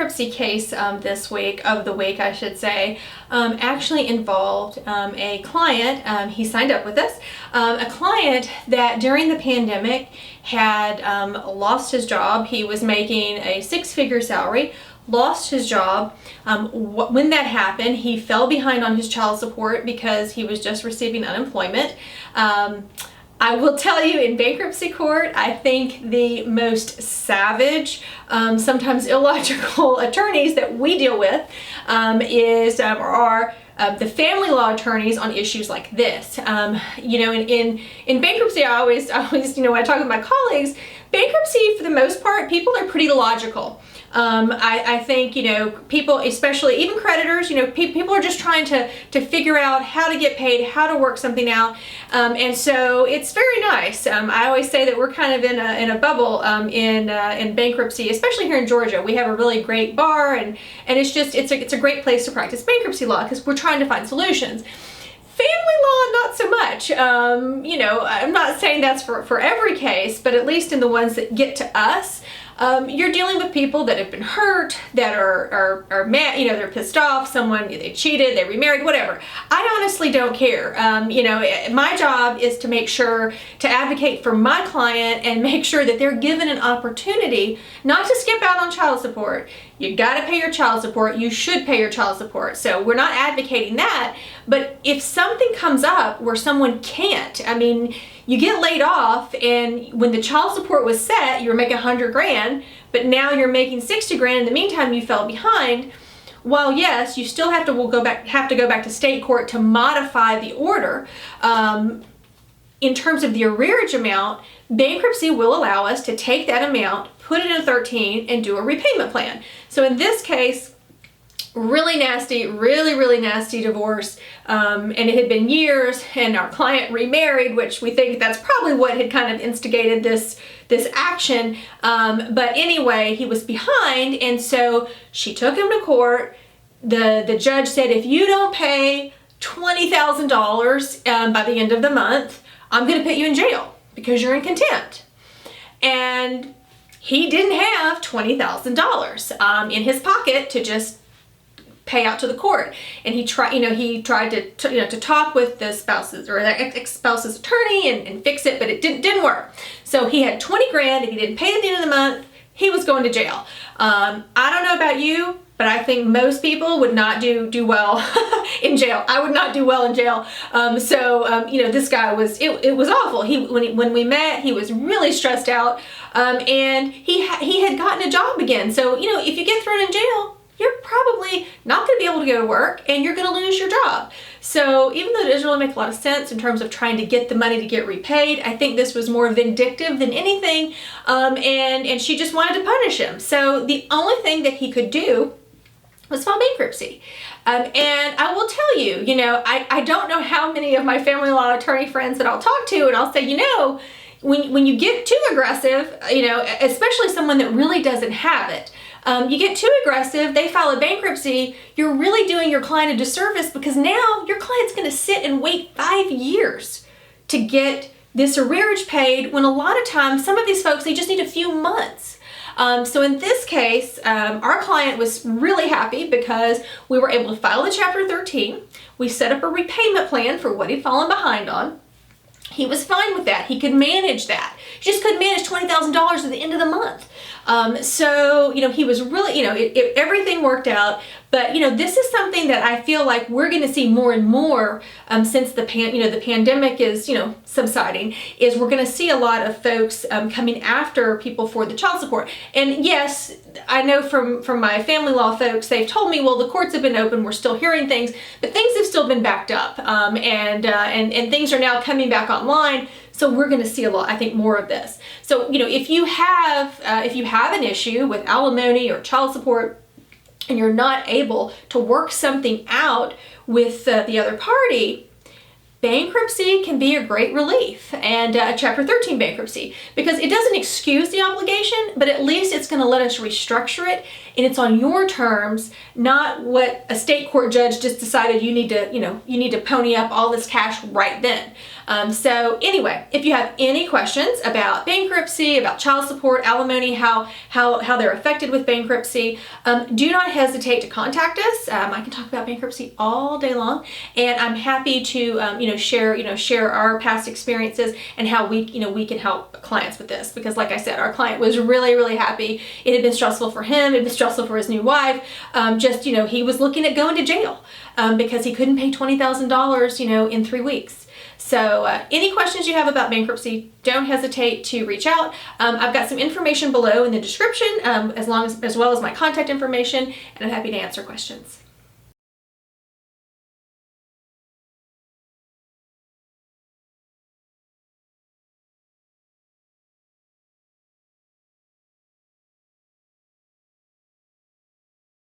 bankruptcy case this week, I should say, actually involved a client. He signed up with us, a client that during the pandemic had lost his job. He was making a six-figure salary, lost his job. When that happened, he fell behind on his child support because he was just receiving unemployment. I will tell you, in bankruptcy court, I think the most savage, sometimes illogical attorneys that we deal with are the family law attorneys on issues like this. In bankruptcy, I always, when I talk with my colleagues, bankruptcy, for the most part, people are pretty logical. I think, people, especially even creditors, people are just trying to figure out how to get paid, how to work something out. And so it's very nice. I always say that we're kind of in a bubble in bankruptcy, especially here in Georgia. We have a really great bar, and it's a great place to practice bankruptcy law because we're trying to find solutions. Family law, not so much. I'm not saying that's for every case, but at least in the ones that get to us, you're dealing with people that have been hurt, that are mad, they're pissed off, they cheated, they remarried, whatever. I honestly don't care. My job is to make sure to advocate for my client and make sure that they're given an opportunity not to skip out on child support. You gotta pay your child support. You should pay your child support. So we're not advocating that, but if something comes up where someone can't, you get laid off, and when the child support was set, you were making $100,000, but now you're making $60,000. In the meantime, you fell behind. While yes, you still have to go back to state court to modify the order. In terms of the arrearage amount, bankruptcy will allow us to take that amount, put it in a 13, and do a repayment plan. So in this case, really nasty, really nasty divorce, and it had been years, and our client remarried, which we think that's probably what had kind of instigated this action. But anyway, he was behind, and so she took him to court. The judge said, if you don't pay $20,000 by the end of the month, I'm going to put you in jail because you're in contempt. And he didn't have $20,000 in his pocket to just pay out to the court, and he tried to talk with the spouse's or the ex-spouse's attorney and fix it, but it didn't work. So he had $20,000. If he didn't pay at the end of the month, he was going to jail. I don't know about you, but I think most people would not do well in jail. I would not do well in jail. This guy it was awful. When we met, he was really stressed out, and he had gotten a job again. So if you get thrown in jail, you're probably not going to be able to go to work, and you're going to lose your job. So even though it doesn't really make a lot of sense in terms of trying to get the money to get repaid, I think this was more vindictive than anything, and she just wanted to punish him. So the only thing that he could do was file bankruptcy. And I will tell you, I don't know how many of my family law attorney friends that I'll talk to, and I'll say, when you get too aggressive, especially someone that really doesn't have it, you get too aggressive, they file a bankruptcy, you're really doing your client a disservice, because now your client's going to sit and wait 5 years to get this arrearage paid, when a lot of times some of these folks, they just need a few months. So in this case, our client was really happy because we were able to file the Chapter 13. We set up a repayment plan for what he'd fallen behind on. He was fine with that. He could manage that. He just couldn't manage $20,000 at the end of the month. He was really, everything worked out. But, this is something that I feel like we're going to see more and more since the pandemic is, subsiding, is we're going to see a lot of folks coming after people for the child support. And yes, I know from my family law folks, they've told me, well, the courts have been open, we're still hearing things, but things have still been backed up. And things are now coming back online. So we're going to see a lot, I think, more of this. So, if you have an issue with alimony or child support, and you're not able to work something out with the other party, bankruptcy can be a great relief, and Chapter 13 bankruptcy, because it doesn't excuse the obligation, but at least it's going to let us restructure it, and it's on your terms, not what a state court judge just decided you need to pony up all this cash right then. So anyway, if you have any questions about bankruptcy, about child support, alimony, how they're affected with bankruptcy, do not hesitate to contact us. I can talk about bankruptcy all day long, and I'm happy to share our past experiences and how we can help clients with this, because like I said, our client was really, really happy. It had been stressful for him, it had been stressful for his new wife. He was looking at going to jail because he couldn't pay $20,000 in 3 weeks. So any questions you have about bankruptcy, don't hesitate to reach out. I've got some information below in the description, as well as my contact information, and I'm happy to answer questions.